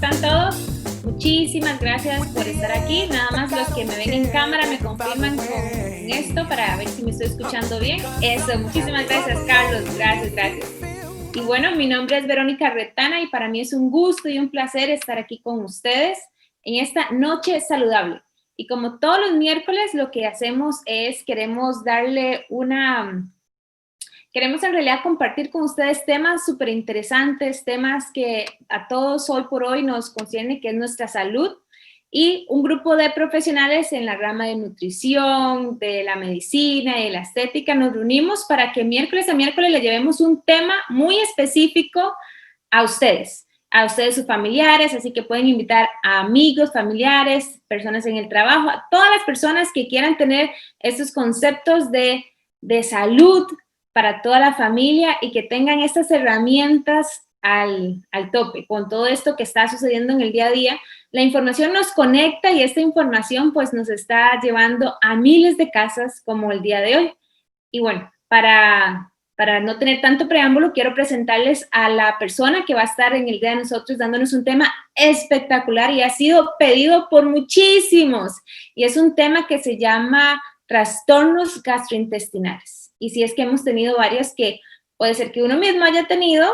están todos? Muchísimas gracias por estar aquí. Nada más los que me ven en cámara me confirman con esto para ver si me estoy escuchando bien. Eso, muchísimas gracias, Carlos. Gracias. Y bueno, mi nombre es Verónica Retana y para mí es un gusto y un placer estar aquí con ustedes en esta noche saludable. Y como todos los miércoles, lo que hacemos es queremos en realidad compartir con ustedes temas súper interesantes, temas que a todos hoy por hoy nos concierne, que es nuestra salud, y un grupo de profesionales en la rama de nutrición, de la medicina y de la estética nos reunimos para que miércoles a miércoles le llevemos un tema muy específico a ustedes sus familiares, así que pueden invitar a amigos, familiares, personas en el trabajo, a todas las personas que quieran tener estos conceptos de salud para toda la familia y que tengan estas herramientas al tope con todo esto que está sucediendo en el día a día. La información nos conecta y esta información pues nos está llevando a miles de casas como el día de hoy. Y bueno, para no tener tanto preámbulo, quiero presentarles a la persona que va a estar en el día de nosotros dándonos un tema espectacular y ha sido pedido por muchísimos. Y es un tema que se llama trastornos gastrointestinales. Y si es que hemos tenido varios que puede ser que uno mismo haya tenido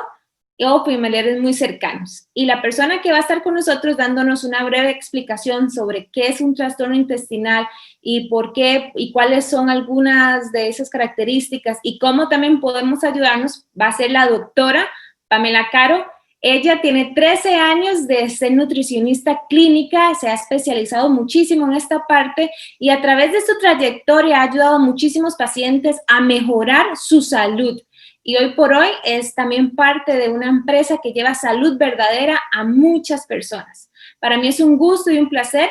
o familiares muy cercanos. Y la persona que va a estar con nosotros dándonos una breve explicación sobre qué es un trastorno intestinal y por qué y cuáles son algunas de esas características y cómo también podemos ayudarnos va a ser la doctora Pamela Caro. Ella tiene 13 años de ser nutricionista clínica, se ha especializado muchísimo en esta parte y a través de su trayectoria ha ayudado a muchísimos pacientes a mejorar su salud. Y hoy por hoy es también parte de una empresa que lleva salud verdadera a muchas personas. Para mí es un gusto y un placer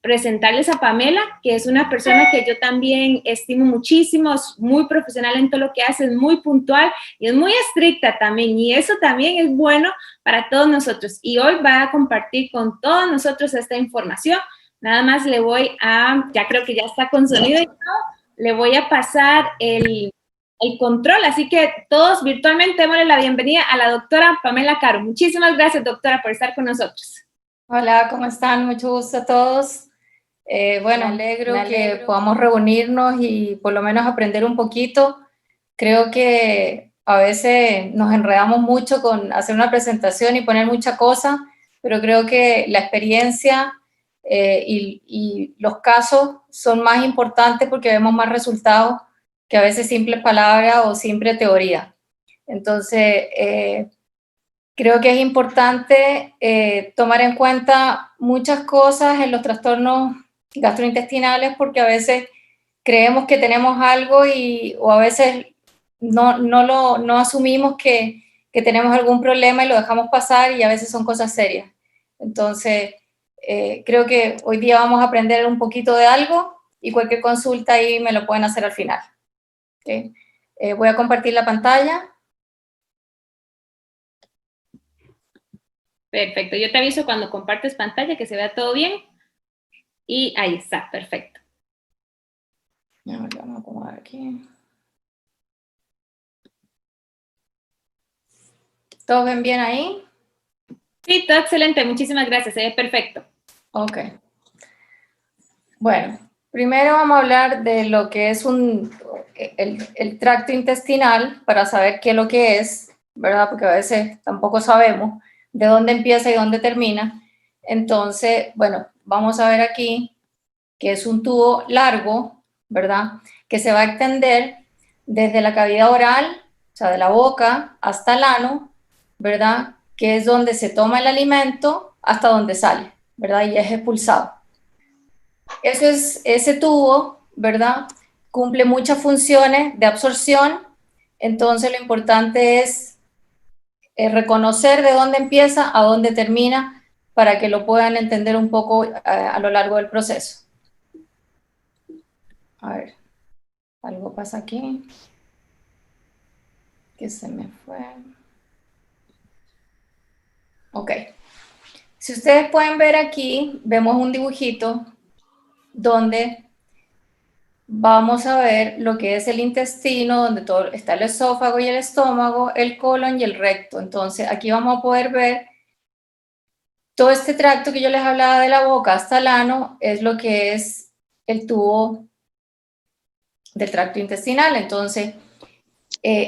presentarles a Pamela, que es una persona que yo también estimo muchísimo, es muy profesional en todo lo que hace, es muy puntual y es muy estricta también. Y eso también es bueno para todos nosotros. Y hoy va a compartir con todos nosotros esta información. Nada más ya creo que ya está con sonido y todo, le voy a pasar el control, así que todos virtualmente démosle la bienvenida a la doctora Pamela Caro. Muchísimas gracias, doctora, por estar con nosotros. Hola, ¿cómo están? Mucho gusto a todos. Bueno, me alegro que podamos reunirnos y por lo menos aprender un poquito. Creo que a veces nos enredamos mucho con hacer una presentación y poner mucha cosa, pero creo que la experiencia y los casos son más importantes porque vemos más resultados que a veces simples palabras o simple teoría. Entonces, creo que es importante tomar en cuenta muchas cosas en los trastornos gastrointestinales porque a veces creemos que tenemos algo o a veces no asumimos que tenemos algún problema y lo dejamos pasar y a veces son cosas serias. Entonces, creo que hoy día vamos a aprender un poquito de algo y cualquier consulta ahí me lo pueden hacer al final. ¿Okay? Voy a compartir la pantalla. Perfecto, yo te aviso cuando compartes pantalla que se vea todo bien. Y ahí está, perfecto. Vamos a acomodar aquí. ¿Todos ven bien ahí? Sí, todo excelente, muchísimas gracias, se ve perfecto. Ok. Bueno, primero vamos a hablar de lo que es el tracto intestinal para saber qué es lo que es, ¿verdad? Porque a veces tampoco sabemos de dónde empieza y dónde termina. Entonces, bueno, vamos a ver aquí que es un tubo largo, ¿verdad? Que se va a extender desde la cavidad oral, o sea, de la boca hasta el ano, ¿verdad? Que es donde se toma el alimento hasta donde sale, ¿verdad? Y es expulsado. Ese tubo, ¿verdad? Cumple muchas funciones de absorción, entonces lo importante es reconocer de dónde empieza a dónde termina para que lo puedan entender un poco a lo largo del proceso. A ver, algo pasa aquí, que se me fue. Ok, si ustedes pueden ver aquí, vemos un dibujito donde vamos a ver lo que es el intestino, donde todo está el esófago y el estómago, el colon y el recto. Entonces, aquí vamos a poder ver todo este tracto que yo les hablaba de la boca hasta el ano es lo que es el tubo del tracto intestinal. Entonces,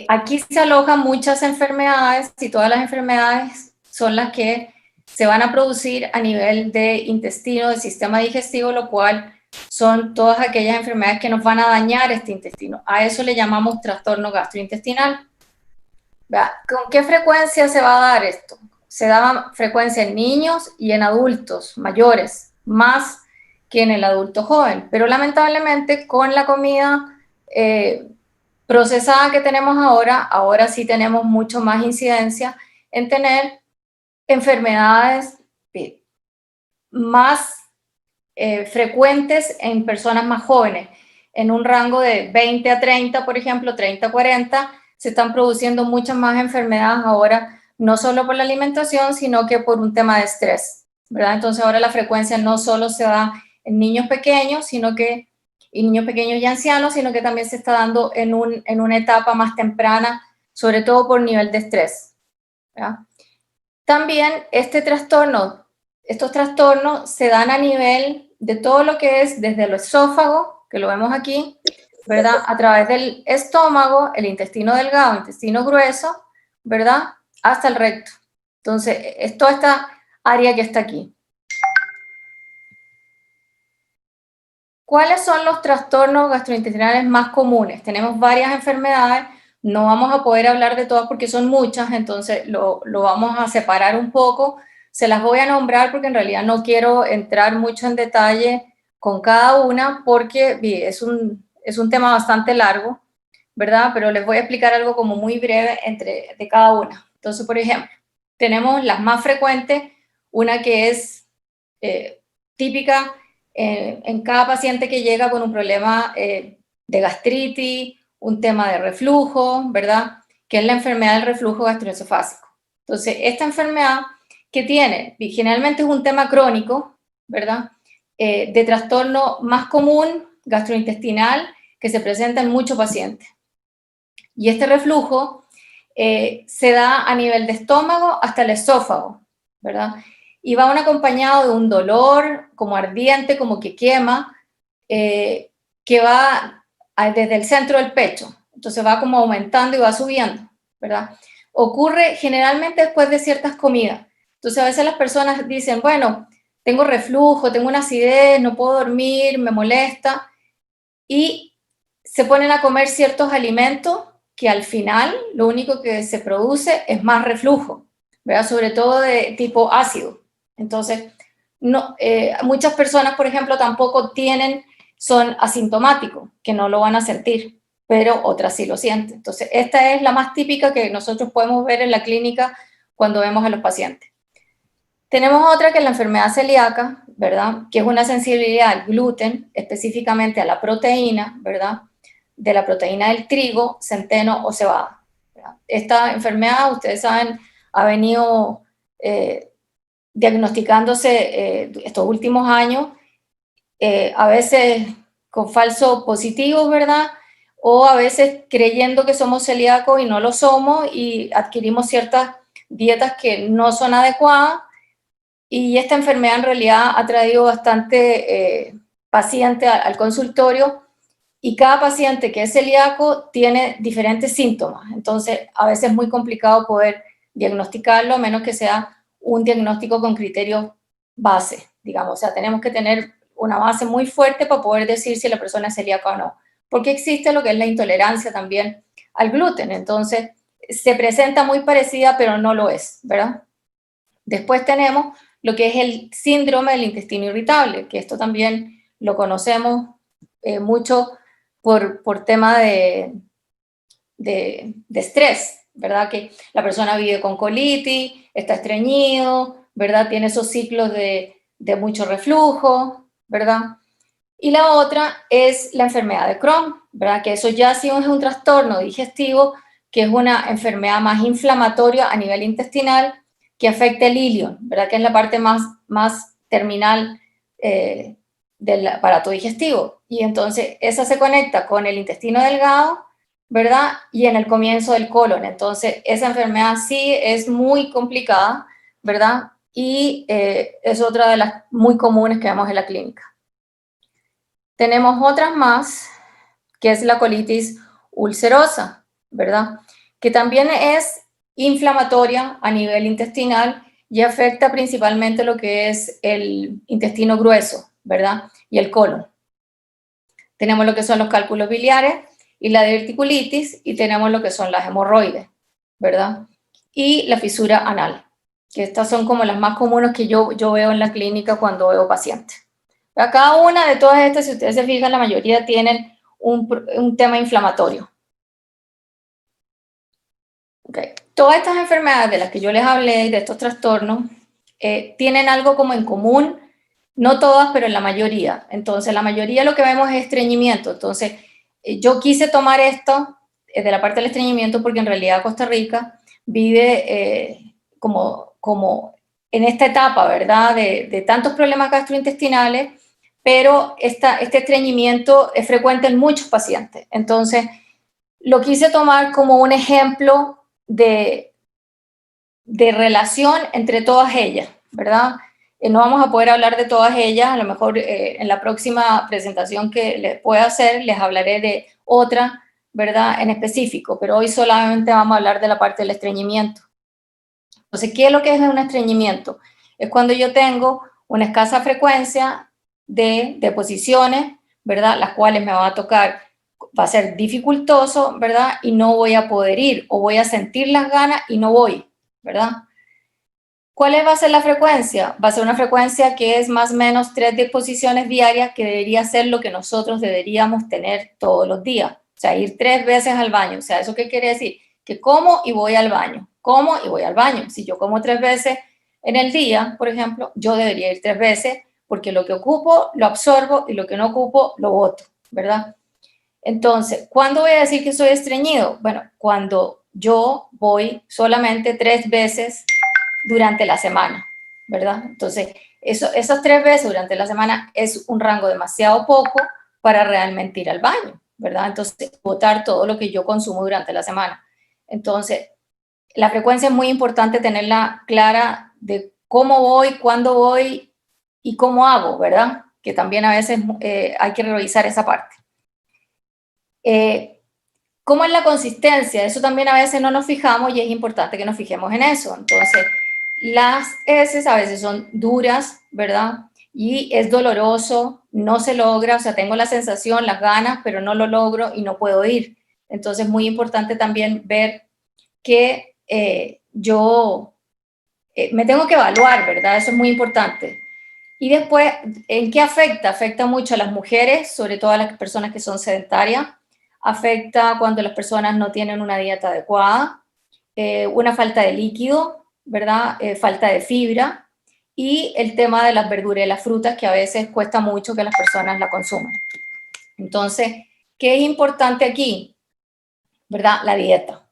aquí se alojan muchas enfermedades y todas las enfermedades son las que se van a producir a nivel de intestino, del sistema digestivo, lo cual son todas aquellas enfermedades que nos van a dañar este intestino. A eso le llamamos trastorno gastrointestinal. ¿Con qué frecuencia se va a dar esto? Se da frecuencia en niños y en adultos mayores, más que en el adulto joven, pero lamentablemente con la comida procesada que tenemos ahora sí tenemos mucho más incidencia en tener enfermedades más frecuentes en personas más jóvenes, en un rango de 20 a 30, por ejemplo, 30 a 40, se están produciendo muchas más enfermedades ahora, no solo por la alimentación, sino que por un tema de estrés, ¿verdad? Entonces ahora la frecuencia no solo se da en niños pequeños, y niños pequeños y ancianos, sino que también se está dando en una etapa más temprana, sobre todo por nivel de estrés, ¿verdad? También estos trastornos se dan a nivel de todo lo que es desde el esófago, que lo vemos aquí, ¿verdad? A través del estómago, el intestino delgado, intestino grueso, ¿verdad? Hasta el recto. Entonces, es toda esta área que está aquí. ¿Cuáles son los trastornos gastrointestinales más comunes? Tenemos varias enfermedades, no vamos a poder hablar de todas porque son muchas, entonces lo vamos a separar un poco. Se las voy a nombrar porque en realidad no quiero entrar mucho en detalle con cada una porque es un tema bastante largo, ¿verdad? Pero les voy a explicar algo como muy breve de cada una. Entonces, por ejemplo, tenemos las más frecuentes, una que es típica en cada paciente que llega con un problema de gastritis, un tema de reflujo, ¿verdad? Que es la enfermedad del reflujo gastroesofágico. Entonces, esta enfermedad que tiene, generalmente es un tema crónico, ¿verdad? De trastorno más común gastrointestinal que se presenta en muchos pacientes. Y este reflujo se da a nivel de estómago hasta el esófago, ¿verdad? Y va acompañado de un dolor como ardiente, como que quema, que va desde el centro del pecho. Entonces va como aumentando y va subiendo, ¿verdad? Ocurre generalmente después de ciertas comidas. Entonces a veces las personas dicen, bueno, tengo reflujo, tengo una acidez, no puedo dormir, me molesta, y se ponen a comer ciertos alimentos que al final lo único que se produce es más reflujo, ¿verdad? Sobre todo de tipo ácido. Entonces, muchas personas, por ejemplo, tampoco son asintomáticos, que no lo van a sentir, pero otras sí lo sienten. Entonces, esta es la más típica que nosotros podemos ver en la clínica cuando vemos a los pacientes. Tenemos otra que es la enfermedad celíaca, ¿verdad? Que es una sensibilidad al gluten, específicamente a la proteína, ¿verdad? De la proteína del trigo, centeno o cebada, ¿verdad? Esta enfermedad, ustedes saben, ha venido diagnosticándose estos últimos años, a veces con falsos positivos, ¿verdad? O a veces creyendo que somos celíacos y no lo somos y adquirimos ciertas dietas que no son adecuadas. Y esta enfermedad en realidad ha traído bastante paciente al consultorio, y cada paciente que es celíaco tiene diferentes síntomas. Entonces, a veces es muy complicado poder diagnosticarlo, a menos que sea un diagnóstico con criterios base, digamos. O sea, tenemos que tener una base muy fuerte para poder decir si la persona es celíaca o no. Porque existe lo que es la intolerancia también al gluten. Entonces, se presenta muy parecida, pero no lo es, ¿verdad? Después tenemos lo que es el síndrome del intestino irritable, que esto también lo conocemos mucho por tema de estrés, ¿verdad? Que la persona vive con colitis, está estreñido, ¿verdad? Tiene esos ciclos de mucho reflujo, ¿verdad? Y la otra es la enfermedad de Crohn, ¿verdad? Que eso ya sí es un trastorno digestivo, que es una enfermedad más inflamatoria a nivel intestinal, que afecta el ilion, ¿verdad? Que es la parte más terminal del aparato digestivo. Y entonces esa se conecta con el intestino delgado, ¿verdad? Y en el comienzo del colon. Entonces esa enfermedad sí es muy complicada, ¿verdad? y es otra de las muy comunes que vemos en la clínica. Tenemos otras más, que es la colitis ulcerosa, ¿verdad? Que también es inflamatoria a nivel intestinal y afecta principalmente lo que es el intestino grueso, ¿verdad? Y el colon. Tenemos lo que son los cálculos biliares y la diverticulitis, y tenemos lo que son las hemorroides, ¿verdad? Y la fisura anal, que estas son como las más comunes que yo veo en la clínica cuando veo pacientes. A cada una de todas estas, si ustedes se fijan, la mayoría tienen un tema inflamatorio. Okay. Todas estas enfermedades de las que yo les hablé, de estos trastornos, tienen algo como en común, no todas, pero en la mayoría. Entonces, la mayoría lo que vemos es estreñimiento. Entonces, yo quise tomar esto de la parte del estreñimiento porque en realidad Costa Rica vive como en esta etapa, ¿verdad? De tantos problemas gastrointestinales, pero este estreñimiento es frecuente en muchos pacientes. Entonces, lo quise tomar como un ejemplo de relación entre todas ellas, ¿verdad? No vamos a poder hablar de todas ellas, a lo mejor en la próxima presentación que les pueda hacer les hablaré de otra, ¿verdad? En específico, pero hoy solamente vamos a hablar de la parte del estreñimiento. Entonces, ¿qué es lo que es un estreñimiento? Es cuando yo tengo una escasa frecuencia de deposiciones, ¿verdad? Las cuales me va a tocar, va a ser dificultoso, ¿verdad? Y no voy a poder ir, o voy a sentir las ganas y no voy, ¿verdad? ¿Cuál va a ser la frecuencia? Va a ser una frecuencia que es más o menos 3 deposiciones diarias, que debería ser lo que nosotros deberíamos tener todos los días. O sea, ir 3 veces al baño. O sea, ¿eso qué quiere decir? Que como y voy al baño. Como y voy al baño. Si yo como 3 veces en el día, por ejemplo, yo debería ir 3 veces, porque lo que ocupo lo absorbo y lo que no ocupo lo boto, ¿verdad? Entonces, ¿cuándo voy a decir que soy estreñido? Bueno, cuando yo voy solamente 3 veces durante la semana, ¿verdad? Entonces, esas 3 veces durante la semana es un rango demasiado poco para realmente ir al baño, ¿verdad? Entonces, botar todo lo que yo consumo durante la semana. Entonces, la frecuencia es muy importante tenerla clara de cómo voy, cuándo voy y cómo hago, ¿verdad? Que también a veces hay que revisar esa parte. ¿Cómo es la consistencia? Eso también a veces no nos fijamos y es importante que nos fijemos en eso. Entonces, las heces a veces son duras, ¿verdad? Y es doloroso, no se logra, o sea, tengo la sensación, las ganas, pero no lo logro y no puedo ir. Entonces, es muy importante también ver que yo me tengo que evaluar, ¿verdad? Eso es muy importante. Y después, ¿en qué afecta? Afecta mucho a las mujeres, sobre todo a las personas que son sedentarias. Afecta cuando las personas no tienen una dieta adecuada, una falta de líquido, ¿verdad? Falta de fibra y el tema de las verduras y las frutas, que a veces cuesta mucho que las personas la consuman. Entonces, ¿qué es importante aquí? ¿Verdad? La dieta.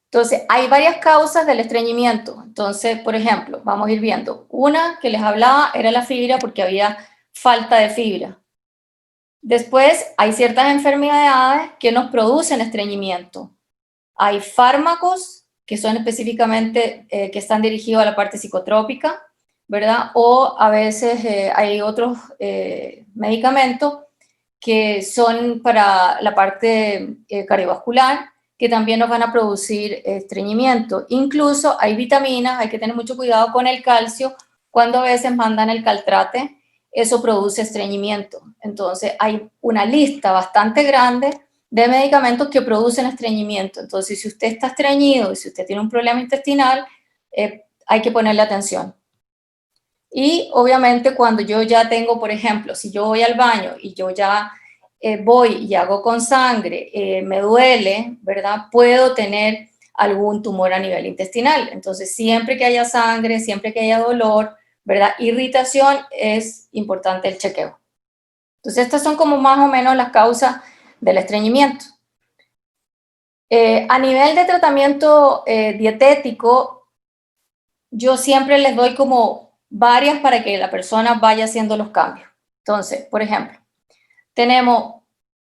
Entonces, hay varias causas del estreñimiento. Entonces, por ejemplo, vamos a ir viendo. Una que les hablaba era la fibra, porque había falta de fibra. Después, hay ciertas enfermedades que nos producen estreñimiento. Hay fármacos que son específicamente que están dirigidos a la parte psicotrópica, ¿verdad? O a veces hay otros medicamentos que son para la parte cardiovascular, que también nos van a producir estreñimiento. Incluso hay vitaminas, hay que tener mucho cuidado con el calcio, cuando a veces mandan el caltrate, eso produce estreñimiento. Entonces hay una lista bastante grande de medicamentos que producen estreñimiento. Entonces, si usted está estreñido y si usted tiene un problema intestinal, hay que ponerle atención. Y obviamente cuando yo ya tengo, por ejemplo, si yo voy al baño y yo ya voy y hago con sangre, me duele, ¿verdad? Puedo tener algún tumor a nivel intestinal. Entonces, siempre que haya sangre, siempre que haya dolor, ¿verdad? Irritación, es importante el chequeo. Entonces, estas son como más o menos las causas del estreñimiento. A nivel de tratamiento dietético, yo siempre les doy como varias para que la persona vaya haciendo los cambios. Entonces, por ejemplo, tenemos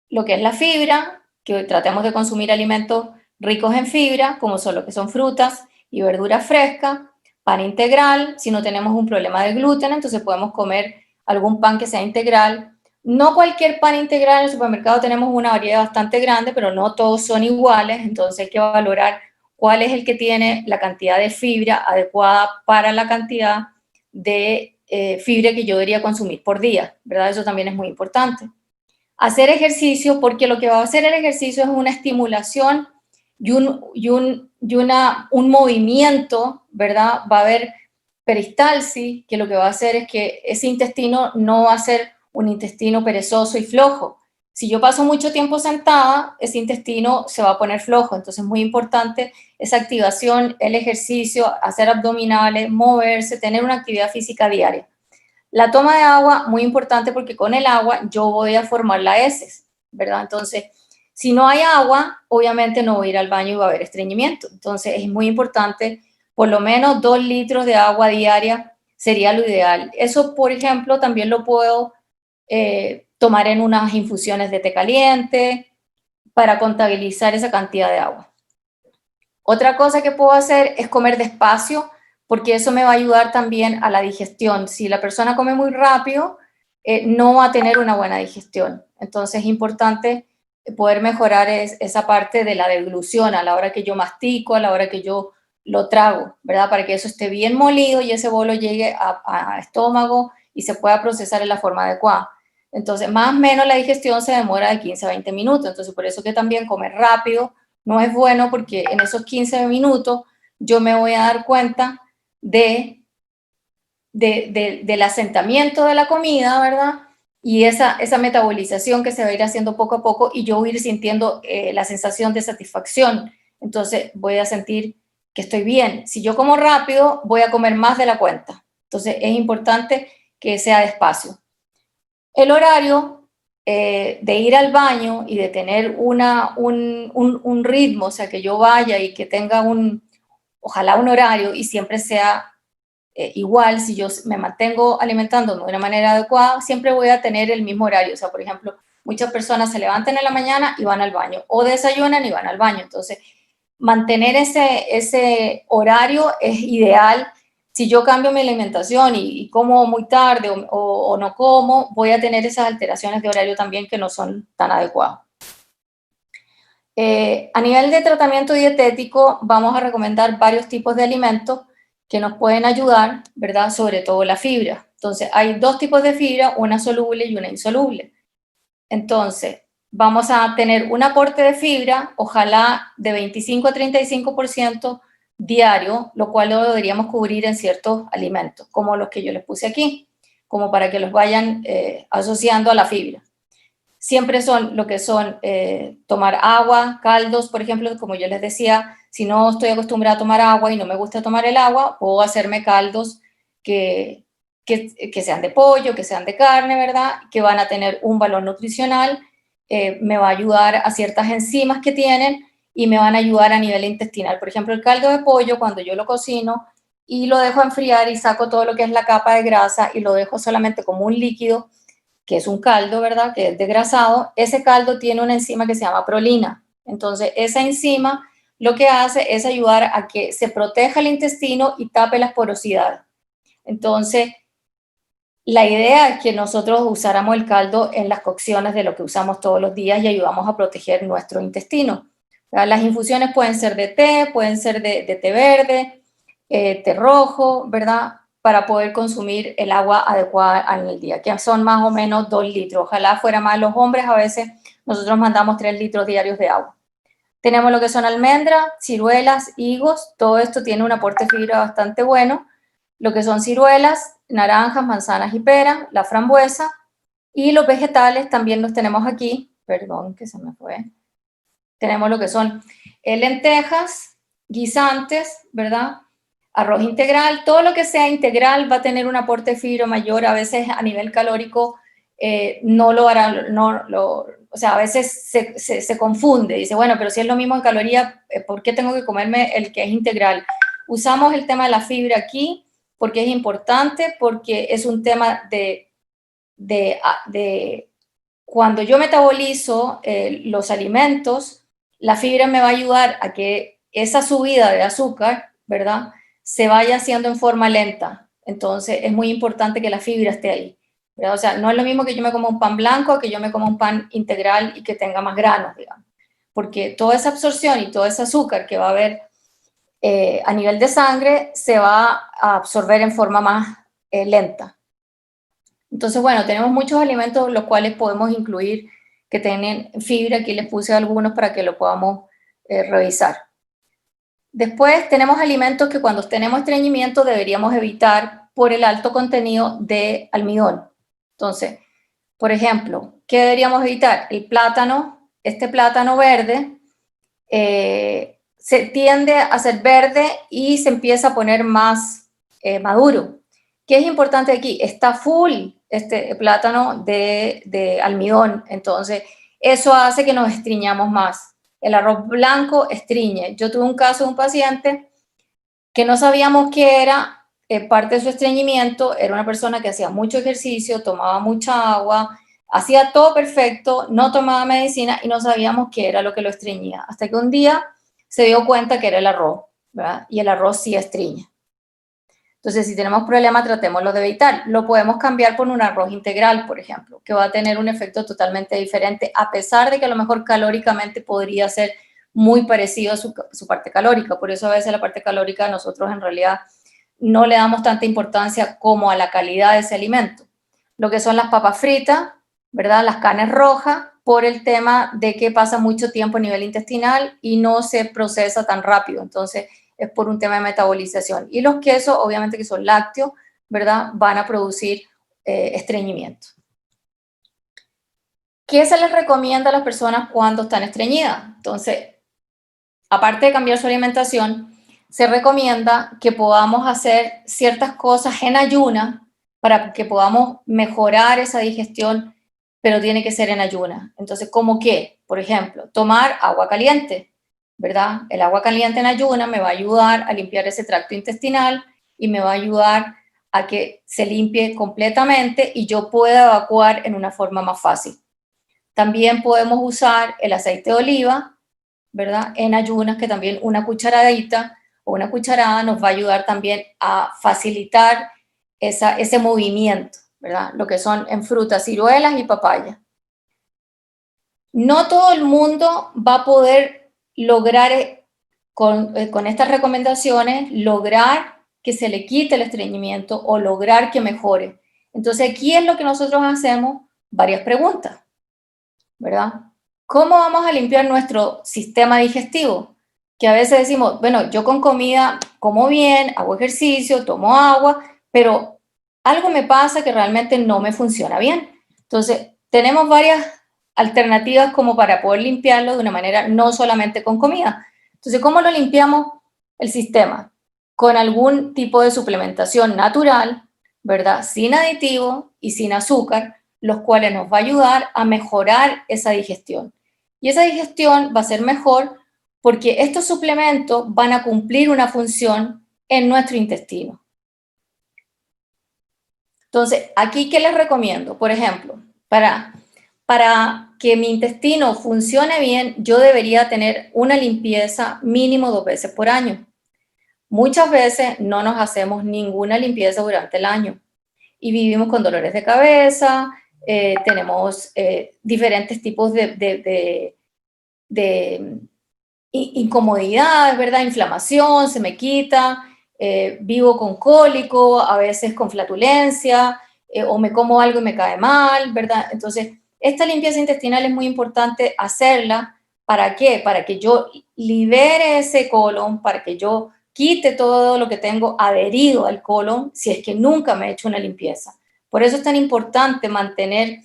lo que es la fibra, que hoy tratemos de consumir alimentos ricos en fibra, como son lo que son frutas y verduras frescas. pan integral. Si no tenemos un problema de gluten, entonces podemos comer algún pan que sea integral. No cualquier pan integral, en el supermercado tenemos una variedad bastante grande, pero no todos son iguales, entonces hay que valorar cuál es el que tiene la cantidad de fibra adecuada para la cantidad de fibra que yo debería consumir por día, ¿verdad? Eso también es muy importante. Hacer ejercicio, porque lo que va a hacer el ejercicio es una estimulación y un movimiento, ¿verdad? Va a haber peristalsis, que lo que va a hacer es que ese intestino no va a ser un intestino perezoso y flojo. Si yo paso mucho tiempo sentada, ese intestino se va a poner flojo, entonces es muy importante esa activación, el ejercicio, hacer abdominales, moverse, tener una actividad física diaria. La toma de agua, muy importante porque con el agua yo voy a formar las heces, ¿verdad? Entonces, si no hay agua, obviamente no voy a ir al baño y va a haber estreñimiento. Entonces, es muy importante, por lo menos 2 litros de agua diaria sería lo ideal. Eso, por ejemplo, también lo puedo tomar en unas infusiones de té caliente para contabilizar esa cantidad de agua. Otra cosa que puedo hacer es comer despacio, porque eso me va a ayudar también a la digestión. Si la persona come muy rápido, no va a tener una buena digestión. Entonces es importante poder mejorar esa parte de la deglución a la hora que yo mastico, a la hora que yo lo trago, ¿verdad? Para que eso esté bien molido y ese bolo llegue a estómago y se pueda procesar en la forma adecuada. Entonces, más o menos la digestión se demora de 15 a 20 minutos. Entonces, por eso que también comer rápido no es bueno, porque en esos 15 minutos yo me voy a dar cuenta del asentamiento de la comida, ¿verdad? Y esa metabolización que se va a ir haciendo poco a poco y yo voy a ir sintiendo la sensación de satisfacción. Entonces voy a sentir que estoy bien. Si yo como rápido, voy a comer más de la cuenta. Entonces es importante que sea despacio. El horario de ir al baño y de tener un ritmo, o sea, que yo vaya y que tenga ojalá un horario y siempre sea igual, si yo me mantengo alimentándome de una manera adecuada, siempre voy a tener el mismo horario. O sea, por ejemplo, muchas personas se levantan en la mañana y van al baño, o desayunan y van al baño. Entonces, mantener ese horario es ideal. Si yo cambio mi alimentación y como muy tarde o no como, voy a tener esas alteraciones de horario también que no son tan adecuadas. A nivel de tratamiento dietético, vamos a recomendar varios tipos de alimentos que nos pueden ayudar, ¿verdad? Sobre todo la fibra. Entonces, hay 2 tipos de fibra, una soluble y una insoluble. Entonces, vamos a tener un aporte de fibra, ojalá de 25 a 35% diario, lo cual lo deberíamos cubrir en ciertos alimentos, como los que yo les puse aquí, como para que los vayan asociando a la fibra. Siempre son lo que son tomar agua, caldos, por ejemplo, como yo les decía, si no estoy acostumbrada a tomar agua y no me gusta tomar el agua, puedo hacerme caldos que sean de pollo, que sean de carne, ¿verdad? Que van a tener un valor nutricional, me va a ayudar a ciertas enzimas que tienen y me van a ayudar a nivel intestinal. Por ejemplo, el caldo de pollo, cuando yo lo cocino y lo dejo enfriar y saco todo lo que es la capa de grasa y lo dejo solamente como un líquido, que es un caldo, ¿verdad? Que es desgrasado, ese caldo tiene una enzima que se llama prolina. Entonces, esa enzima lo que hace es ayudar a que se proteja el intestino y tape las porosidades. Entonces, la idea es que nosotros usáramos el caldo en las cocciones de lo que usamos todos los días y ayudamos a proteger nuestro intestino. Las infusiones pueden ser de té, pueden ser de té verde, té rojo, ¿verdad? Para poder consumir el agua adecuada en el día, que son más o menos 2 litros. Ojalá fuera más los hombres, a veces nosotros mandamos 3 litros diarios de agua. Tenemos lo que son almendras, ciruelas, higos, todo esto tiene un aporte de fibra bastante bueno. Lo que son ciruelas, naranjas, manzanas y peras, la frambuesa, y los vegetales también los tenemos aquí, perdón que se me fue. Tenemos lo que son lentejas, guisantes, ¿verdad? Arroz integral, todo lo que sea integral va a tener un aporte de fibra mayor, a veces a nivel calórico no lo hará, o sea, a veces se confunde, dice, bueno, pero si es lo mismo en calorías, ¿por qué tengo que comerme el que es integral? Usamos el tema de la fibra aquí porque es importante, porque es un tema de cuando yo metabolizo los alimentos, la fibra me va a ayudar a que esa subida de azúcar, ¿verdad?, se vaya haciendo en forma lenta. Entonces es muy importante que la fibra esté ahí, ¿verdad? O sea, no es lo mismo que yo me coma un pan blanco que yo me coma un pan integral y que tenga más granos, digamos, porque toda esa absorción y todo ese azúcar que va a haber a nivel de sangre se va a absorber en forma más lenta. Entonces, bueno, tenemos muchos alimentos los cuales podemos incluir que tienen fibra. Aquí les puse algunos para que lo podamos revisar. Después tenemos alimentos que cuando tenemos estreñimiento deberíamos evitar por el alto contenido de almidón. Entonces, por ejemplo, ¿qué deberíamos evitar? El plátano, este plátano verde, se tiende a ser verde y se empieza a poner más maduro. ¿Qué es importante aquí? Está full este plátano de almidón, entonces eso hace que nos estriñamos más. El arroz blanco estriñe. Yo tuve un caso de un paciente que no sabíamos qué era, parte de su estreñimiento, era una persona que hacía mucho ejercicio, tomaba mucha agua, hacía todo perfecto, no tomaba medicina y no sabíamos qué era lo que lo estreñía. Hasta que un día se dio cuenta que era el arroz, ¿verdad? Y el arroz sí estriña. Entonces, si tenemos problemas, tratémoslo de evitar. Lo podemos cambiar por un arroz integral, por ejemplo, que va a tener un efecto totalmente diferente, a pesar de que a lo mejor calóricamente podría ser muy parecido a su parte calórica. Por eso a veces la parte calórica nosotros en realidad no le damos tanta importancia como a la calidad de ese alimento. Lo que son las papas fritas, ¿verdad? Las carnes rojas, por el tema de que pasa mucho tiempo a nivel intestinal y no se procesa tan rápido. Entonces, es por un tema de metabolización. Y los quesos, obviamente que son lácteos, ¿verdad? Van a producir estreñimiento. ¿Qué se les recomienda a las personas cuando están estreñidas? Entonces, aparte de cambiar su alimentación, se recomienda que podamos hacer ciertas cosas en ayunas para que podamos mejorar esa digestión, pero tiene que ser en ayunas. Entonces, ¿cómo qué? Por ejemplo, tomar agua caliente, ¿verdad? El agua caliente en ayunas me va a ayudar a limpiar ese tracto intestinal y me va a ayudar a que se limpie completamente y yo pueda evacuar en una forma más fácil. También podemos usar el aceite de oliva, ¿verdad? En ayunas, que también una cucharadita o una cucharada nos va a ayudar también a facilitar ese movimiento, ¿verdad? Lo que son en frutas, ciruelas y papaya. No todo el mundo va a poder lograr con estas recomendaciones, lograr que se le quite el estreñimiento o lograr que mejore. Entonces aquí es lo que nosotros hacemos, varias preguntas, ¿verdad? ¿Cómo vamos a limpiar nuestro sistema digestivo? Que a veces decimos, bueno, yo con comida como bien, hago ejercicio, tomo agua, pero algo me pasa que realmente no me funciona bien. Entonces, tenemos varias alternativas como para poder limpiarlo de una manera no solamente con comida. Entonces, ¿cómo lo limpiamos el sistema? Con algún tipo de suplementación natural, ¿verdad? Sin aditivo y sin azúcar, los cuales nos va a ayudar a mejorar esa digestión. Y esa digestión va a ser mejor porque estos suplementos van a cumplir una función en nuestro intestino. Entonces, aquí, ¿qué les recomiendo? Por ejemplo, para que mi intestino funcione bien, yo debería tener una limpieza mínimo 2 veces por año. Muchas veces no nos hacemos ninguna limpieza durante el año y vivimos con dolores de cabeza, tenemos diferentes tipos de incomodidades, ¿verdad? Inflamación, se me quita, vivo con cólico, a veces con flatulencia, o me como algo y me cae mal, ¿verdad? Entonces, esta limpieza intestinal es muy importante hacerla. ¿Para qué? Para que yo libere ese colon, para que yo quite todo lo que tengo adherido al colon si es que nunca me he hecho una limpieza. Por eso es tan importante mantener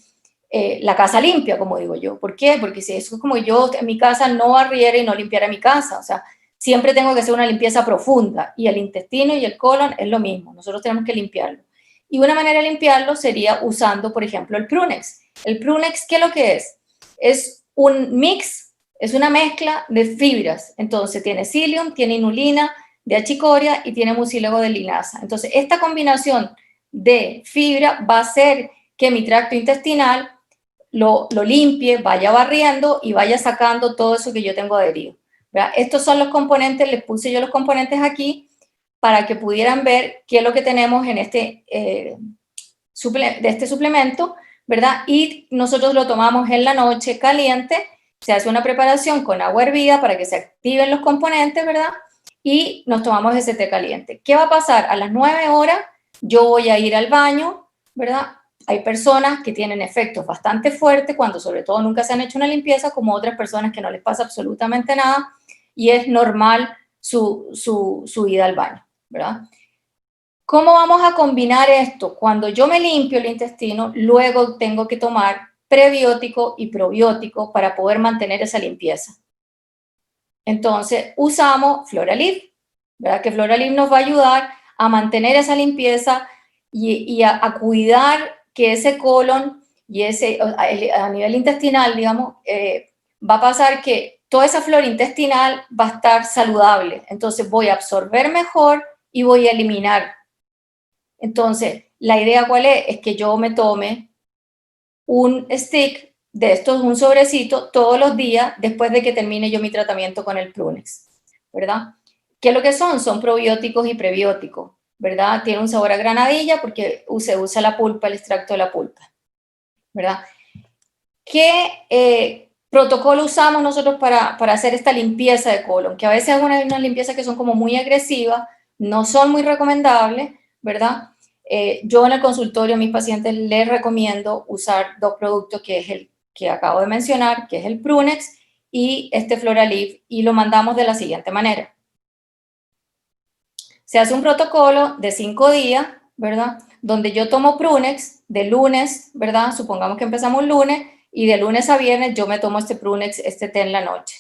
la casa limpia, como digo yo. ¿Por qué? Porque si eso es como yo en mi casa no barriera y no limpiara mi casa, o sea, siempre tengo que hacer una limpieza profunda y el intestino y el colon es lo mismo, nosotros tenemos que limpiarlo. Y una manera de limpiarlo sería usando, por ejemplo, el Prunex. El Prunex, ¿qué es lo que es? Es un mix, es una mezcla de fibras. Entonces tiene psyllium, tiene inulina de achicoria y tiene mucílago de linaza. Entonces esta combinación de fibra va a hacer que mi tracto intestinal lo limpie, vaya barriendo y vaya sacando todo eso que yo tengo adherido, ¿verdad? Estos son los componentes, les puse yo los componentes aquí para que pudieran ver qué es lo que tenemos en este, de este suplemento, ¿verdad? Y nosotros lo tomamos en la noche caliente, se hace una preparación con agua hervida para que se activen los componentes, ¿verdad? Y nos tomamos ese té caliente. ¿Qué va a pasar? A las 9 horas yo voy a ir al baño, ¿verdad? Hay personas que tienen efectos bastante fuertes cuando sobre todo nunca se han hecho una limpieza, como otras personas que no les pasa absolutamente nada y es normal su ida al baño, ¿verdad? ¿Cómo vamos a combinar esto? Cuando yo me limpio el intestino, luego tengo que tomar prebiótico y probiótico para poder mantener esa limpieza. Entonces, usamos Floraliv, ¿verdad? Que Floraliv nos va a ayudar a mantener esa limpieza y a cuidar que ese colon y ese, a nivel intestinal, digamos, va a pasar que toda esa flora intestinal va a estar saludable. Entonces, voy a absorber mejor y voy a eliminar. Entonces, la idea ¿cuál es? Es que yo me tome un stick de estos, un sobrecito, todos los días después de que termine yo mi tratamiento con el Prunex, ¿verdad? ¿Qué es lo que son? Son probióticos y prebióticos, ¿verdad? Tiene un sabor a granadilla porque se usa la pulpa, el extracto de la pulpa, ¿verdad? ¿Qué protocolo usamos nosotros para hacer esta limpieza de colon? Que a veces hay unas limpiezas que son como muy agresivas, no son muy recomendables, ¿verdad? Yo en el consultorio a mis pacientes les recomiendo usar dos productos, que es el que acabo de mencionar, que es el Prunex y este Floraliv, y lo mandamos de la siguiente manera. Se hace un protocolo de 5 días, ¿verdad? Donde yo tomo Prunex de lunes, ¿verdad? Supongamos que empezamos lunes y de lunes a viernes yo me tomo este Prunex, este té en la noche.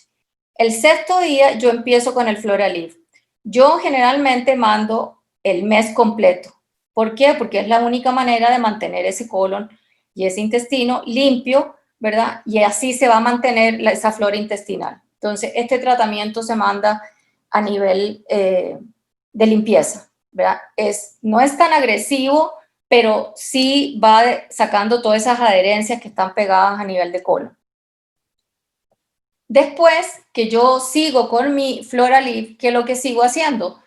El sexto día yo empiezo con el Floraliv. Yo generalmente mando el mes completo. ¿Por qué? Porque es la única manera de mantener ese colon y ese intestino limpio, ¿verdad? Y así se va a mantener esa flora intestinal. Entonces, este tratamiento se manda a nivel de limpieza, ¿verdad? No es tan agresivo, pero sí va sacando todas esas adherencias que están pegadas a nivel de colon. Después que yo sigo con mi Floraliv, ¿qué es lo que sigo haciendo?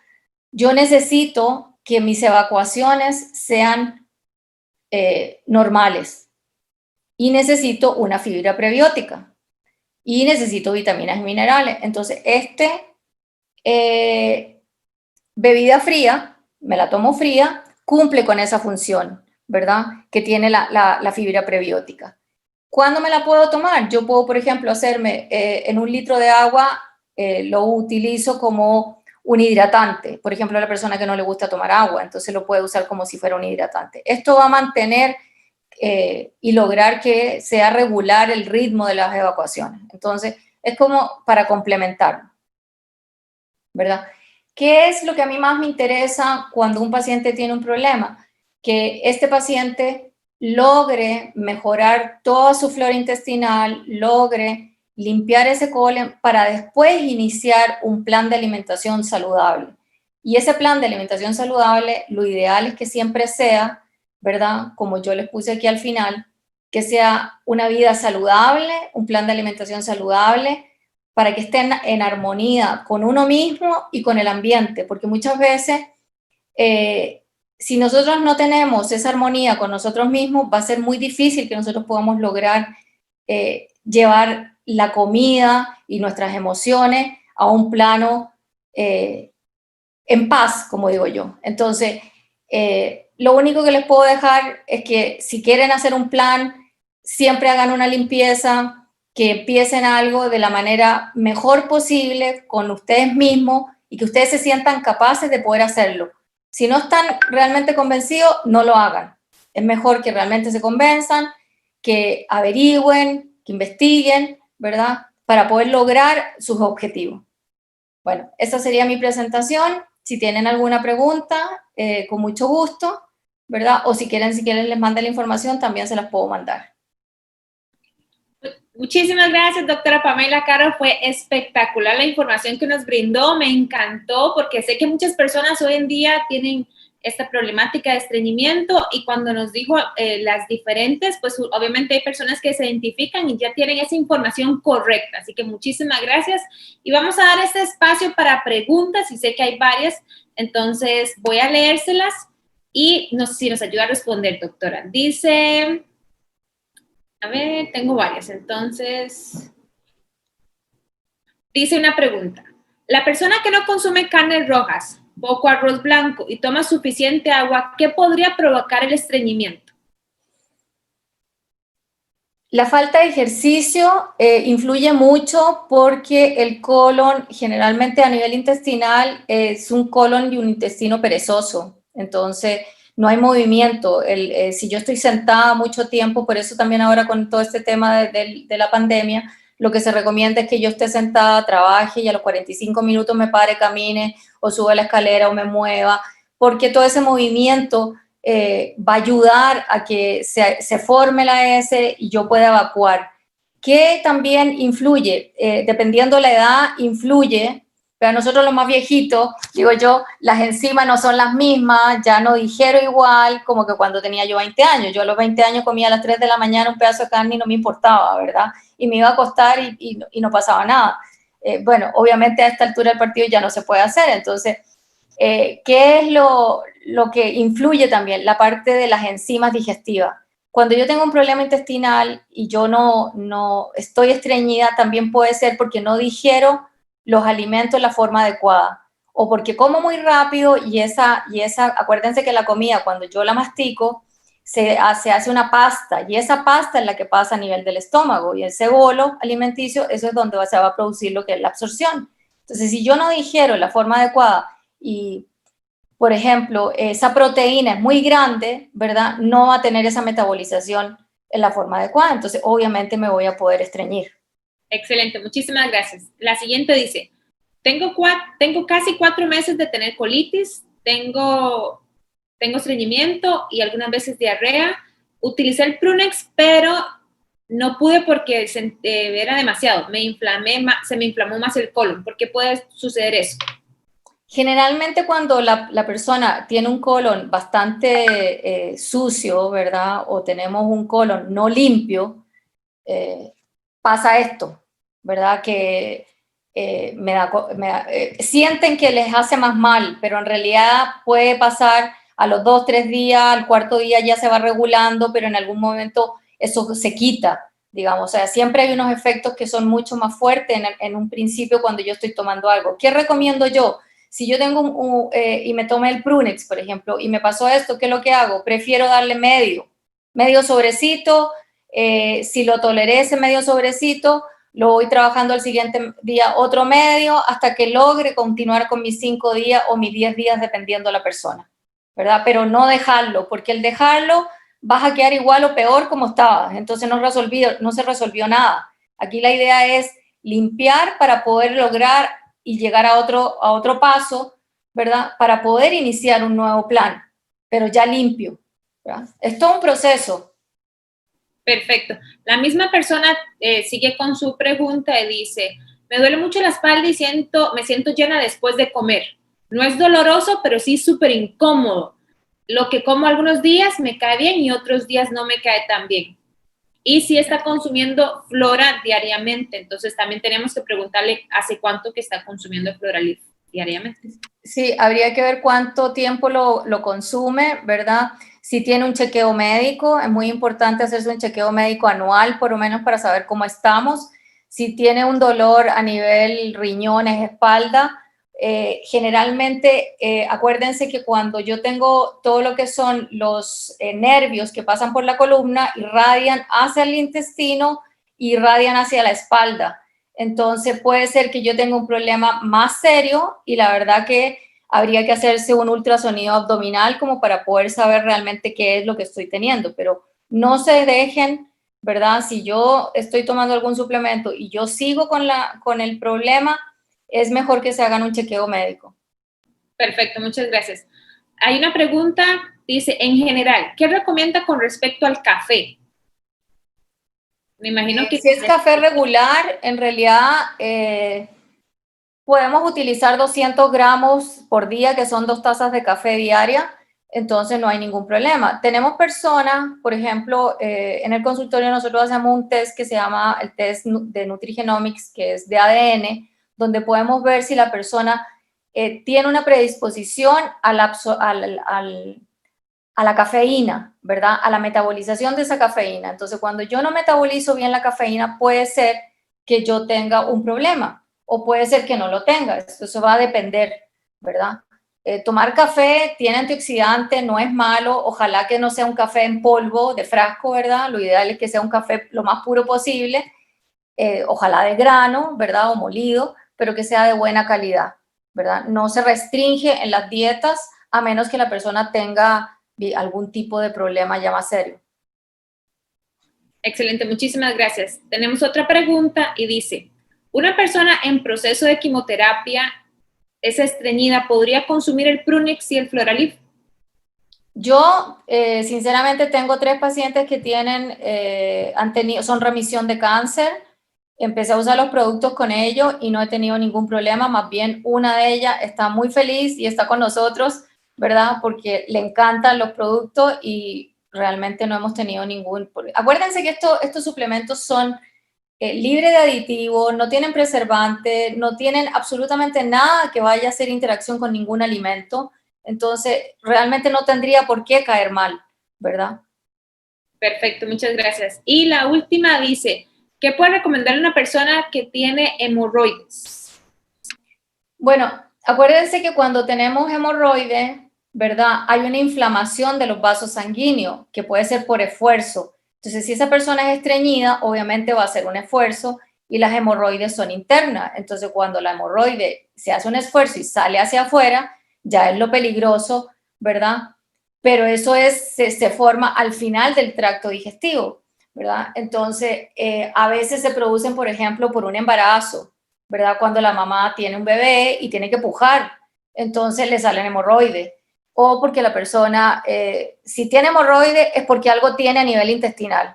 Yo necesito que mis evacuaciones sean normales y necesito una fibra prebiótica y necesito vitaminas y minerales. Entonces, bebida fría, me la tomo fría, cumple con esa función, ¿verdad? Que tiene la fibra prebiótica. ¿Cuándo me la puedo tomar? Yo puedo, por ejemplo, hacerme en 1 litro de agua, lo utilizo como un hidratante. Por ejemplo, a la persona que no le gusta tomar agua, entonces lo puede usar como si fuera un hidratante. Esto va a mantener y lograr que sea regular el ritmo de las evacuaciones. Entonces, es como para complementarlo, ¿verdad? ¿Qué es lo que a mí más me interesa cuando un paciente tiene un problema? Que este paciente logre mejorar toda su flora intestinal, logre limpiar ese colon para después iniciar un plan de alimentación saludable. Y ese plan de alimentación saludable, lo ideal es que siempre sea, ¿verdad? Como yo les puse aquí al final, que sea una vida saludable, un plan de alimentación saludable, para que estén en armonía con uno mismo y con el ambiente, porque muchas veces si nosotros no tenemos esa armonía con nosotros mismos, va a ser muy difícil que nosotros podamos lograr llevar la comida y nuestras emociones a un plano en paz, como digo yo. Entonces, lo único que les puedo dejar es que si quieren hacer un plan, siempre hagan una limpieza, que empiecen algo de la manera mejor posible con ustedes mismos y que ustedes se sientan capaces de poder hacerlo. Si no están realmente convencidos, no lo hagan. Es mejor que realmente se convenzan, que averigüen, que investiguen, ¿verdad? Para poder lograr sus objetivos. Bueno, esa sería mi presentación. Si tienen alguna pregunta, con mucho gusto, ¿verdad? O si quieren les mande la información, también se las puedo mandar. Muchísimas gracias, doctora Pamela Caro. Fue espectacular la información que nos brindó. Me encantó porque sé que muchas personas hoy en día tienen esta problemática de estreñimiento y cuando nos dijo las diferentes, pues obviamente hay personas que se identifican y ya tienen esa información correcta. Así que muchísimas gracias. Y vamos a dar este espacio para preguntas y sé que hay varias. Entonces, voy a leérselas y no sé si nos ayuda a responder, doctora. Dice, a ver, tengo varias, entonces, dice una pregunta. La persona que no consume carnes rojas, poco arroz blanco y toma suficiente agua, ¿qué podría provocar el estreñimiento? La falta de ejercicio influye mucho porque el colon, generalmente a nivel intestinal, es un colon y un intestino perezoso. Entonces, no hay movimiento. Si yo estoy sentada mucho tiempo, por eso también ahora con todo este tema de la pandemia, lo que se recomienda es que yo esté sentada, trabaje y a los 45 minutos me pare, camine o suba la escalera o me mueva, porque todo ese movimiento va a ayudar a que se forme la S y yo pueda evacuar. ¿Qué también influye? Dependiendo la edad, influye. Pero nosotros los más viejitos, digo yo, las enzimas no son las mismas, ya no digiero igual como que cuando tenía yo 20 años. Yo a los 20 años comía a las 3 de la mañana un pedazo de carne y no me importaba, ¿verdad? Y me iba a acostar y no pasaba nada. Bueno, obviamente a esta altura del partido ya no se puede hacer, entonces ¿qué es lo que influye también? La parte de las enzimas digestivas. Cuando yo tengo un problema intestinal y yo no estoy estreñida, también puede ser porque no digiero los alimentos de la forma adecuada o porque como muy rápido acuérdense que la comida cuando yo la mastico se hace una pasta y esa pasta es la que pasa a nivel del estómago y ese bolo alimenticio, eso es donde se va a producir lo que es la absorción. Entonces, si yo no digiero la forma adecuada y, por ejemplo, esa proteína es muy grande, ¿verdad? No va a tener esa metabolización en la forma adecuada, entonces obviamente me voy a poder estreñir. Excelente, muchísimas gracias. La siguiente dice, tengo casi 4 meses de tener colitis, tengo estreñimiento y algunas veces diarrea. Utilicé el Prunex, pero no pude porque era demasiado. Se me inflamó más el colon. ¿Por qué puede suceder eso? Generalmente cuando la persona tiene un colon bastante sucio, ¿verdad? O tenemos un colon no limpio, pasa esto, ¿verdad? Que sienten que les hace más mal, pero en realidad puede pasar a los 2, 3 días, al cuarto día ya se va regulando, pero en algún momento eso se quita, digamos. O sea, siempre hay unos efectos que son mucho más fuertes en un principio cuando yo estoy tomando algo. ¿Qué recomiendo yo? Si yo tengo y me tomé el Prunex, por ejemplo, y me pasó esto, ¿qué es lo que hago? Prefiero darle medio sobrecito. Si lo toleré ese medio sobrecito, lo voy trabajando al siguiente día otro medio hasta que logre continuar con mis 5 días o mis 10 días, dependiendo de la persona, ¿verdad? Pero no dejarlo, porque el dejarlo vas a quedar igual o peor como estabas, entonces no se resolvió nada. Aquí la idea es limpiar para poder lograr y llegar a otro paso, ¿verdad? Para poder iniciar un nuevo plan, pero ya limpio, ¿verdad? Es todo un proceso. Perfecto. La misma persona sigue con su pregunta y dice, me duele mucho la espalda y me siento llena después de comer. No es doloroso, pero sí súper incómodo. Lo que como algunos días me cae bien y otros días no me cae tan bien. Y si está consumiendo flora diariamente, entonces también tenemos que preguntarle hace cuánto que está consumiendo flora diariamente. Sí, habría que ver cuánto tiempo lo consume, ¿verdad? Si tiene un chequeo médico, es muy importante hacerse un chequeo médico anual, por lo menos para saber cómo estamos. Si tiene un dolor a nivel riñones, espalda, generalmente acuérdense que cuando yo tengo todo lo que son los nervios que pasan por la columna, irradian hacia el intestino, irradian hacia la espalda. Entonces puede ser que yo tenga un problema más serio y la verdad que habría que hacerse un ultrasonido abdominal como para poder saber realmente qué es lo que estoy teniendo, pero no se dejen, ¿verdad? Si yo estoy tomando algún suplemento y yo sigo con el problema, es mejor que se hagan un chequeo médico. Perfecto, muchas gracias. Hay una pregunta, dice, en general, ¿qué recomienda con respecto al café? Me imagino que... Si es café regular, en realidad podemos utilizar 200 gramos por día, que son 2 tazas de café diaria, entonces no hay ningún problema. Tenemos personas, por ejemplo, en el consultorio nosotros hacemos un test que se llama el test de Nutrigenomics, que es de ADN, donde podemos ver si la persona tiene una predisposición a la cafeína, ¿verdad? A la metabolización de esa cafeína. Entonces, cuando yo no metabolizo bien la cafeína, puede ser que yo tenga un problema o puede ser que no lo tenga. Eso va a depender, ¿verdad? Tomar café tiene antioxidante, no es malo. Ojalá que no sea un café en polvo de frasco, ¿verdad? Lo ideal es que sea un café lo más puro posible. Ojalá de grano, ¿verdad? O molido, pero que sea de buena calidad, ¿verdad? No se restringe en las dietas a menos que la persona tenga algún tipo de problema ya más serio. Excelente, muchísimas gracias. Tenemos otra pregunta y dice, ¿una persona en proceso de quimioterapia es estreñida podría consumir el Prunex y el Floralif? Yo, sinceramente, tengo 3 pacientes que son remisión de cáncer. Empecé a usar los productos con ellos y no he tenido ningún problema. Más bien, una de ellas está muy feliz y está con nosotros, ¿verdad? Porque le encantan los productos y realmente no hemos tenido ningún problema. Acuérdense que estos suplementos son libres de aditivos, no tienen preservante, no tienen absolutamente nada que vaya a hacer interacción con ningún alimento. Entonces, realmente no tendría por qué caer mal, ¿verdad? Perfecto, muchas gracias. Y la última dice, ¿qué puede recomendar a una persona que tiene hemorroides? Bueno, acuérdense que cuando tenemos hemorroides, ¿verdad? Hay una inflamación de los vasos sanguíneos que puede ser por esfuerzo. Entonces, si esa persona es estreñida, obviamente va a hacer un esfuerzo y las hemorroides son internas. Entonces, cuando la hemorroide se hace un esfuerzo y sale hacia afuera, ya es lo peligroso, ¿verdad? Pero eso se forma al final del tracto digestivo, ¿verdad? Entonces, a veces se producen, por ejemplo, por un embarazo, ¿verdad? Cuando la mamá tiene un bebé y tiene que pujar, entonces le salen hemorroides. O porque la persona, si tiene hemorroides, es porque algo tiene a nivel intestinal.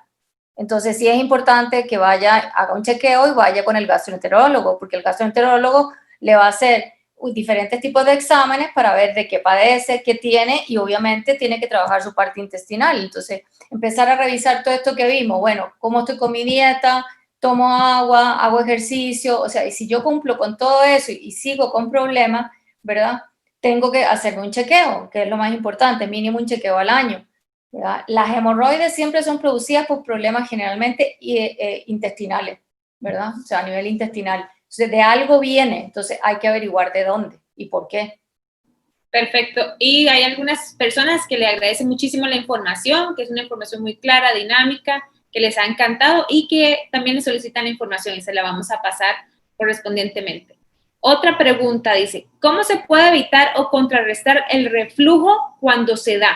Entonces, sí es importante que haga un chequeo y vaya con el gastroenterólogo, porque el gastroenterólogo le va a hacer diferentes tipos de exámenes para ver de qué padece, qué tiene, y obviamente tiene que trabajar su parte intestinal. Entonces, empezar a revisar todo esto que vimos, bueno, cómo estoy con mi dieta, tomo agua, hago ejercicio, o sea, y si yo cumplo con todo eso y sigo con problemas, ¿verdad? Tengo que hacerme un chequeo, que es lo más importante, mínimo un chequeo al año, ¿verdad? Las hemorroides siempre son producidas por problemas generalmente intestinales, ¿verdad? O sea, a nivel intestinal. Entonces, de algo viene, entonces hay que averiguar de dónde y por qué. Perfecto. Y hay algunas personas que le agradecen muchísimo la información, que es una información muy clara, dinámica, que les ha encantado y que también le solicitan la información y se la vamos a pasar correspondientemente. Otra pregunta dice, ¿cómo se puede evitar o contrarrestar el reflujo cuando se da?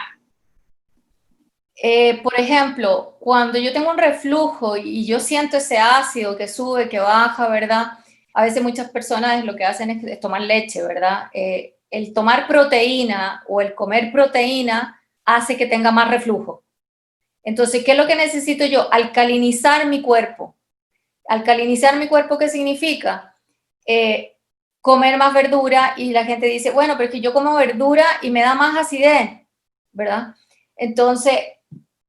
Por ejemplo, cuando yo tengo un reflujo y yo siento ese ácido que sube, que baja, ¿verdad? A veces muchas personas lo que hacen es tomar leche, ¿verdad? El tomar proteína o el comer proteína hace que tenga más reflujo. Entonces, ¿qué es lo que necesito yo? Alcalinizar mi cuerpo. Alcalinizar mi cuerpo, ¿qué significa? Comer más verdura, y la gente dice, bueno, pero es que yo como verdura y me da más acidez, ¿verdad? Entonces,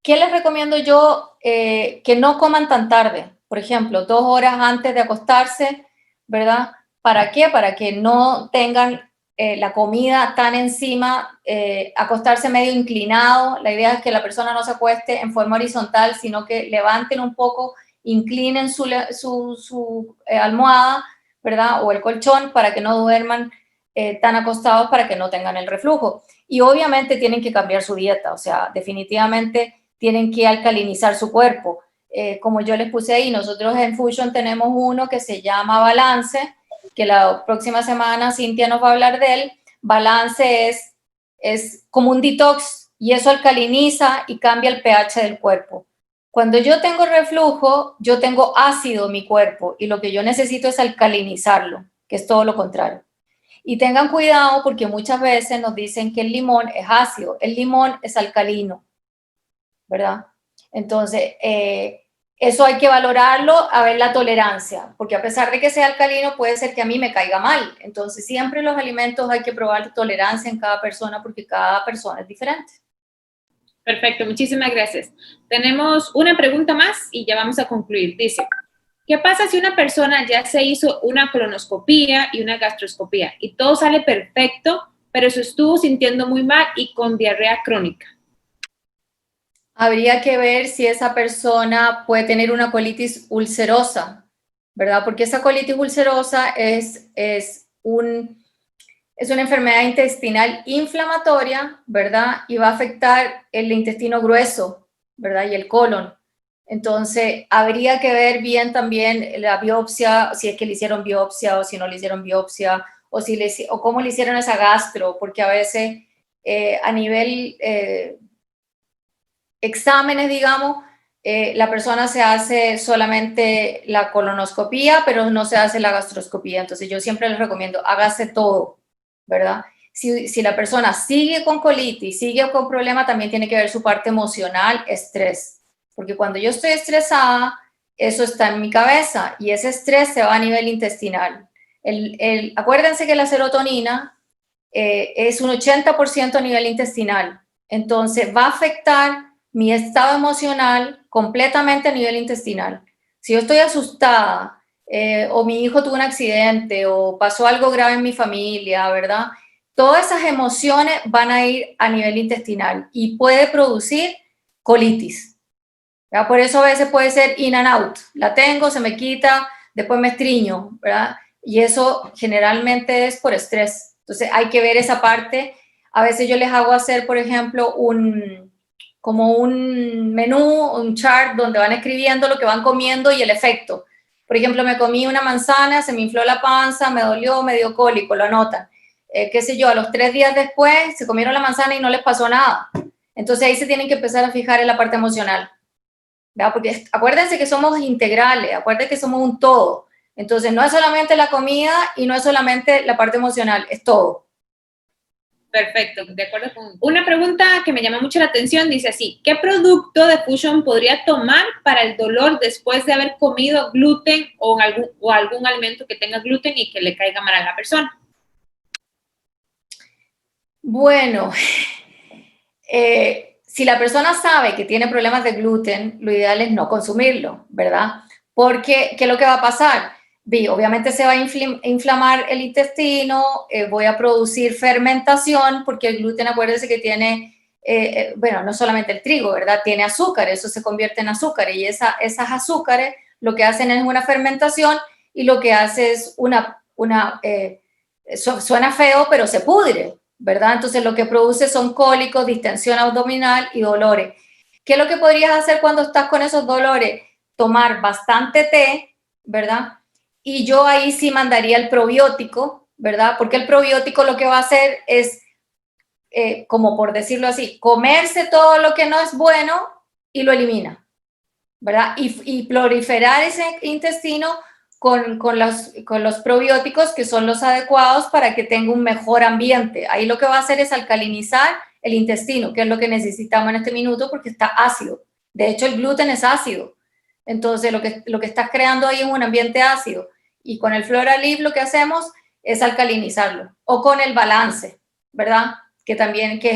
¿qué les recomiendo yo? Que no coman tan tarde, por ejemplo, 2 horas antes de acostarse, ¿verdad? ¿Para qué? Para que no tengan la comida tan encima, acostarse medio inclinado. La idea es que la persona no se acueste en forma horizontal, sino que levanten un poco, inclinen su almohada, ¿verdad? O el colchón para que no duerman tan acostados, para que no tengan el reflujo. Y obviamente tienen que cambiar su dieta, o sea, definitivamente tienen que alcalinizar su cuerpo. Como yo les puse ahí, nosotros en Fusion tenemos uno que se llama Balance, que la próxima semana Cintia nos va a hablar de él. Balance es como un detox y eso alcaliniza y cambia el pH del cuerpo. Cuando yo tengo reflujo, yo tengo ácido en mi cuerpo y lo que yo necesito es alcalinizarlo, que es todo lo contrario. Y tengan cuidado porque muchas veces nos dicen que el limón es ácido, el limón es alcalino, ¿verdad? Entonces, eso hay que valorarlo, a ver la tolerancia, porque a pesar de que sea alcalino, puede ser que a mí me caiga mal. Entonces, siempre los alimentos hay que probar tolerancia en cada persona porque cada persona es diferente. Perfecto, muchísimas gracias. Tenemos una pregunta más y ya vamos a concluir. Dice, ¿Qué pasa si una persona ya se hizo una colonoscopía y una gastroscopía y todo sale perfecto, pero se estuvo sintiendo muy mal y con diarrea crónica? Habría que ver si esa persona puede tener una colitis ulcerosa, ¿verdad? Porque esa colitis ulcerosa es una enfermedad intestinal inflamatoria, ¿verdad? Y va a afectar el intestino grueso, ¿verdad? Y el colon. Entonces, habría que ver bien también la biopsia, si es que le hicieron biopsia o si no le hicieron biopsia, o cómo le hicieron esa gastro, porque a veces a nivel exámenes, digamos, la persona se hace solamente la colonoscopía, pero no se hace la gastroscopía. Entonces, yo siempre les recomiendo, hágase todo, ¿verdad? Si la persona sigue con colitis, sigue con problema, también tiene que ver su parte emocional, estrés. Porque cuando yo estoy estresada, eso está en mi cabeza y ese estrés se va a nivel intestinal. Acuérdense que la serotonina es un 80% a nivel intestinal. Entonces va a afectar mi estado emocional completamente a nivel intestinal. Si yo estoy asustada o mi hijo tuvo un accidente o pasó algo grave en mi familia, ¿verdad? Todas esas emociones van a ir a nivel intestinal y puede producir colitis. ¿Verdad? Por eso a veces puede ser in and out. La tengo, se me quita, después me estriño, ¿verdad? Y eso generalmente es por estrés. Entonces hay que ver esa parte. A veces yo les hago hacer, por ejemplo, como un menú, un chart donde van escribiendo lo que van comiendo y el efecto. Por ejemplo, me comí una manzana, se me infló la panza, me dolió, me dio cólico, lo anotan. Qué sé yo, a los 3 días después se comieron la manzana y no les pasó nada. Entonces ahí se tienen que empezar a fijar en la parte emocional. ¿Verdad? Porque acuérdense que somos integrales, acuérdense que somos un todo. Entonces no es solamente la comida y no es solamente la parte emocional, es todo. Perfecto, de acuerdo con... Una pregunta que me llama mucho la atención, dice así, ¿qué producto de Fusion podría tomar para el dolor después de haber comido gluten o algún alimento que tenga gluten y que le caiga mal a la persona? Bueno, si la persona sabe que tiene problemas de gluten, lo ideal es no consumirlo, ¿verdad? Porque, ¿qué es lo que va a pasar? Obviamente se va a inflamar el intestino, voy a producir fermentación, porque el gluten, acuérdense que tiene, bueno, no solamente el trigo, ¿verdad? Tiene azúcar, eso se convierte en azúcar, y esas azúcares lo que hacen es una fermentación, y lo que hace es suena feo, pero se pudre, ¿verdad? Entonces lo que produce son cólicos, distensión abdominal y dolores. ¿Qué es lo que podrías hacer cuando estás con esos dolores? Tomar bastante té, ¿verdad? Y yo ahí sí mandaría el probiótico, ¿verdad? Porque el probiótico lo que va a hacer es, como por decirlo así, comerse todo lo que no es bueno y lo elimina, ¿verdad? Y proliferar ese intestino con los probióticos que son los adecuados para que tenga un mejor ambiente. Ahí lo que va a hacer es alcalinizar el intestino, que es lo que necesitamos en este minuto porque está ácido. De hecho, el gluten es ácido. Entonces, lo que estás creando ahí es un ambiente ácido. Y con el Flora-Liv lo que hacemos es alcalinizarlo. O con el balance, ¿verdad? Que es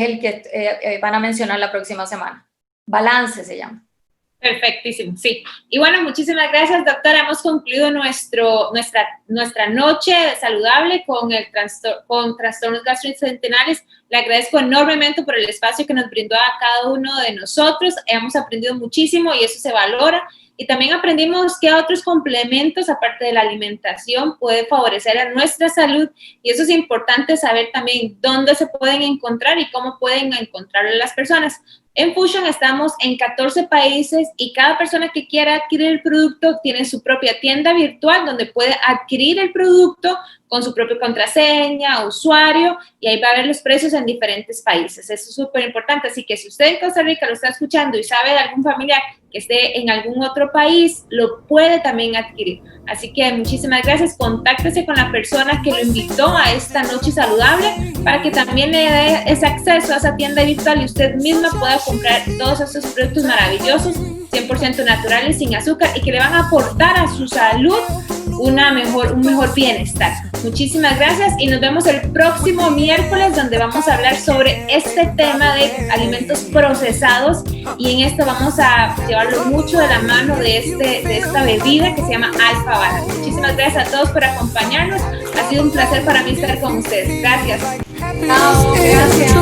el que van a mencionar la próxima semana. Balance se llama. Perfectísimo, sí. Y bueno, muchísimas gracias, doctora. Hemos concluido nuestra noche saludable con trastornos gastrointestinales. Le agradezco enormemente por el espacio que nos brindó a cada uno de nosotros. Hemos aprendido muchísimo y eso se valora. Y también aprendimos qué otros complementos, aparte de la alimentación, pueden favorecer a nuestra salud. Y eso es importante saber también dónde se pueden encontrar y cómo pueden encontrarlo las personas. En Fusion estamos en 14 países y cada persona que quiera adquirir el producto tiene su propia tienda virtual donde puede adquirir el producto con su propia contraseña, usuario, y ahí va a ver los precios en diferentes países. Eso es súper importante. Así que si usted en Costa Rica lo está escuchando y sabe de algún familiar que esté en algún otro país, lo puede también adquirir. Así que muchísimas gracias. Contáctese con la persona que lo invitó a esta noche saludable para que también le dé ese acceso a esa tienda virtual y usted misma pueda comprar todos estos productos maravillosos, 100% naturales, sin azúcar, y que le van a aportar a su salud un mejor bienestar. Muchísimas gracias y nos vemos el próximo miércoles, donde vamos a hablar sobre este tema de alimentos procesados, y en esto vamos a llevarlo mucho de la mano de esta bebida que se llama Alfa Baja. Muchísimas gracias a todos por acompañarnos. Ha sido un placer para mí estar con ustedes. Gracias. Chao, gracias.